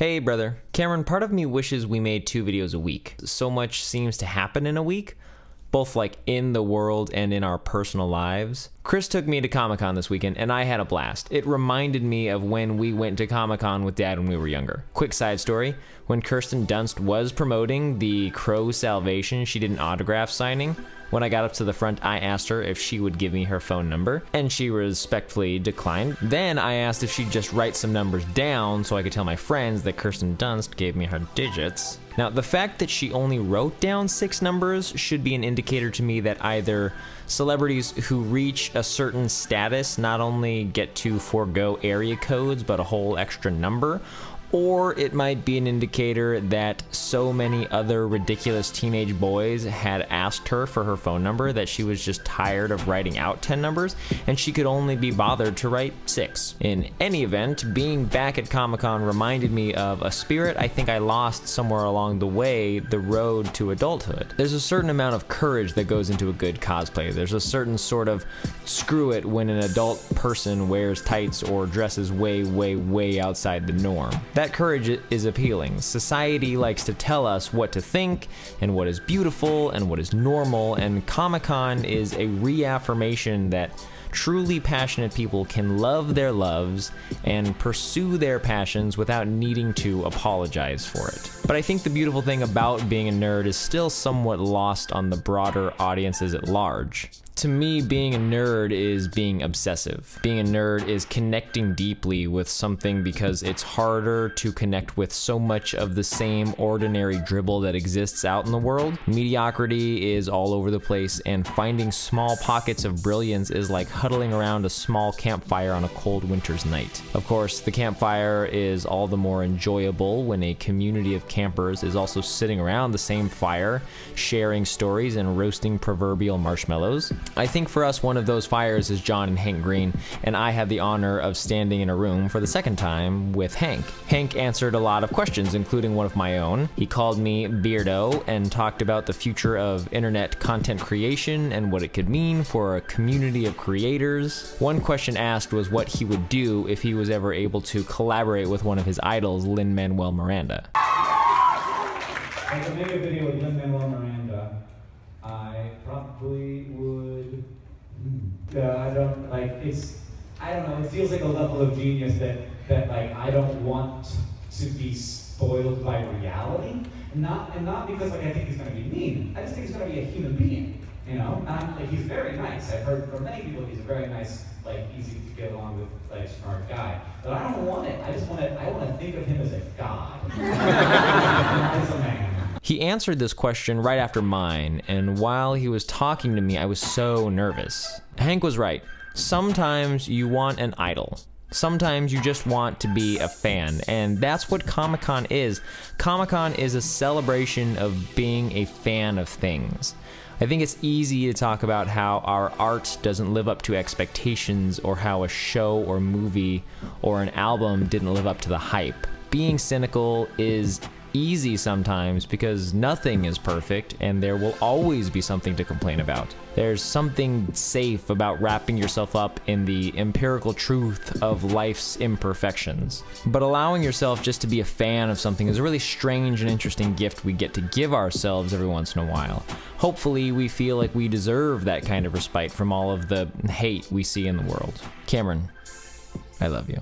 Hey brother, Cameron, part of me wishes we made 2 videos a week. So much seems to happen in a week, both like in the world and in our personal lives. Chris took me to Comic Con this weekend and I had a blast. It reminded me of when we went to Comic Con with Dad when we were younger. Quick side story, when Kirsten Dunst was promoting the Crow Salvation, she did an autograph signing. When I got up to the front, I asked her if she would give me her phone number, and she respectfully declined. Then I asked if she'd just write some numbers down so I could tell my friends that Kirsten Dunst gave me her digits. Now, the fact that she only wrote down 6 numbers should be an indicator to me that either celebrities who reach a certain status not only get to forego area codes, but a whole extra number, or it might be an indicator that so many other ridiculous teenage boys had asked her for her phone number that she was just tired of writing out 10 numbers and she could only be bothered to write 6. In any event, being back at Comic-Con reminded me of a spirit I think I lost somewhere along the way, the road to adulthood. There's a certain amount of courage that goes into a good cosplay. There's a certain sort of screw it when an adult person wears tights or dresses way outside the norm. That courage is appealing. Society likes to tell us what to think and what is beautiful and what is normal, and Comic-Con is a reaffirmation that truly passionate people can love their loves and pursue their passions without needing to apologize for it. But I think the beautiful thing about being a nerd is still somewhat lost on the broader audiences at large. To me, being a nerd is being obsessive. Being a nerd is connecting deeply with something because it's harder to connect with so much of the same ordinary dribble that exists out in the world. Mediocrity is all over the place, and finding small pockets of brilliance is like huddling around a small campfire on a cold winter's night. Of course, the campfire is all the more enjoyable when a community of campers is also sitting around the same fire, sharing stories and roasting proverbial marshmallows. I think for us, one of those fires is John and Hank Green, and I had the honor of standing in a room for the second time with Hank. Hank answered a lot of questions, including one of my own. He called me Beardo and talked about the future of internet content creation and what it could mean for a community of creators. One question asked was what he would do if he was ever able to collaborate with one of his idols, Lin-Manuel Miranda. If I could make a video with Lin-Manuel Miranda, I probably would, I don't know, it feels like a level of genius that like I don't want to be spoiled by reality, and not because like I think he's gonna be mean, I just think he's gonna be a human being, you know? And like, he's very nice. I've heard from many people he's a very nice, like easy to get along with, like smart guy. But I don't want it. I want to think of him as a god. As a man. He answered this question right after mine, and while he was talking to me, I was so nervous. Hank was right. Sometimes you want an idol. Sometimes you just want to be a fan, and that's what Comic-Con is. Comic-Con is a celebration of being a fan of things. I think it's easy to talk about how our art doesn't live up to expectations, or how a show or movie or an album didn't live up to the hype. Being cynical is easy sometimes because nothing is perfect and there will always be something to complain about. There's something safe about wrapping yourself up in the empirical truth of life's imperfections. But allowing yourself just to be a fan of something is a really strange and interesting gift we get to give ourselves every once in a while. Hopefully we feel like we deserve that kind of respite from all of the hate we see in the world. Cameron, I love you.